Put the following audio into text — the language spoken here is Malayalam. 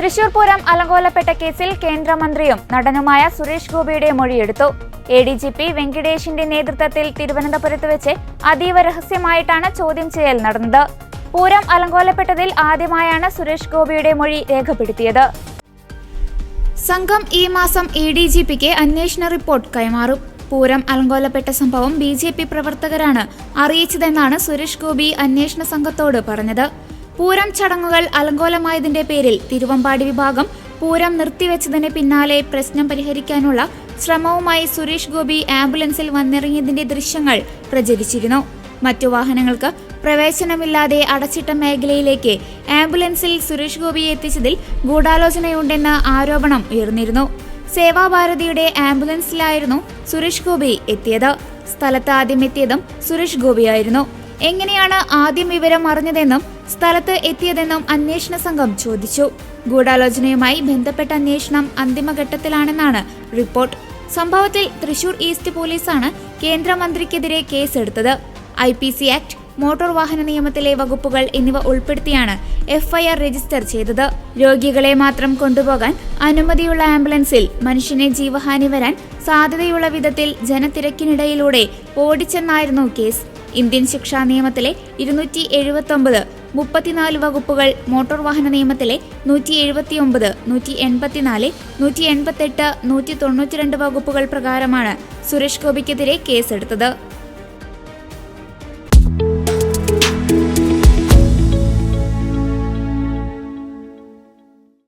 തൃശൂർ പൂരം അലങ്കോലപ്പെട്ട കേസിൽ കേന്ദ്രമന്ത്രിയും നടനുമായ സുരേഷ് ഗോപിയുടെ മൊഴിയെടുത്തു. ADGP വെങ്കിടേഷിന്റെ നേതൃത്വത്തിൽ തിരുവനന്തപുരത്ത് വെച്ച് അതീവ രഹസ്യമായിട്ടാണ് ചോദ്യം ചെയ്യൽ നടന്നത്. പൂരം അലങ്കോലപ്പെട്ടതിൽ ആദ്യമായാണ് സുരേഷ് ഗോപിയുടെ മൊഴി രേഖപ്പെടുത്തിയത്. സംഘം ഈ മാസം ADGPക്ക് അന്വേഷണ റിപ്പോർട്ട് കൈമാറും. പൂരം അലങ്കോലപ്പെട്ട സംഭവം BJP പ്രവർത്തകരാണ് അറിയിച്ചതെന്നാണ് സുരേഷ് ഗോപി അന്വേഷണ സംഘത്തോട് പറഞ്ഞത്. പൂരം ചടങ്ങുകൾ അലങ്കോലമായതിന്റെ പേരിൽ തിരുവമ്പാടി വിഭാഗം പൂരം നിർത്തിവെച്ചതിന് പിന്നാലെ പ്രശ്നം പരിഹരിക്കാനുള്ള ശ്രമവുമായി സുരേഷ് ഗോപി ആംബുലൻസിൽ വന്നിറങ്ങിയതിന്റെ ദൃശ്യങ്ങൾ പ്രചരിച്ചിരുന്നു. മറ്റു വാഹനങ്ങൾക്ക് പ്രവേശനമില്ലാതെ അടച്ചിട്ട മേഖലയിലേക്ക് ആംബുലൻസിൽ സുരേഷ് ഗോപിയെ എത്തിച്ചതിൽ ഗൂഢാലോചനയുണ്ടെന്ന ആരോപണം ഉയർന്നിരുന്നു. സേവാഭാരതിയുടെ ആംബുലൻസിലായിരുന്നു സുരേഷ് ഗോപി എത്തിയത്. സ്ഥലത്ത് ആദ്യം എത്തിയതും സുരേഷ് ഗോപിയായിരുന്നു. എങ്ങനെയാണ് ആദ്യം വിവരം അറിഞ്ഞതെന്നും സ്ഥലത്ത് എത്തിയതെന്നും അന്വേഷണ സംഘം ചോദിച്ചു. ഗൂഢാലോചനയുമായി ബന്ധപ്പെട്ട അന്വേഷണം അന്തിമഘട്ടത്തിലാണെന്നാണ് റിപ്പോർട്ട്. സംഭവത്തിൽ തൃശൂർ ഈസ്റ്റ് പോലീസാണ് കേന്ദ്രമന്ത്രിക്കെതിരെ കേസെടുത്തത്. IPC ആക്ട്, മോട്ടോർ വാഹന നിയമത്തിലെ വകുപ്പുകൾ എന്നിവ ഉൾപ്പെടുത്തിയാണ് FIR രജിസ്റ്റർ ചെയ്തത്. രോഗികളെ മാത്രം കൊണ്ടുപോകാൻ അനുമതിയുള്ള ആംബുലൻസിൽ മനുഷ്യനെ ജീവഹാനി വരാൻ സാധ്യതയുള്ള വിധത്തിൽ ജനത്തിരക്കിനിടയിലൂടെ ഓടിച്ചെന്നായിരുന്നു കേസ്. ഇന്ത്യൻ ശിക്ഷാ നിയമത്തിലെ 279, 34 വകുപ്പുകൾ, മോട്ടോർ വാഹന നിയമത്തിലെ 179, 184, 188, 192 വകുപ്പുകൾ പ്രകാരമാണ് സുരേഷ് ഗോപിക്കെതിരെ കേസെടുത്തത്.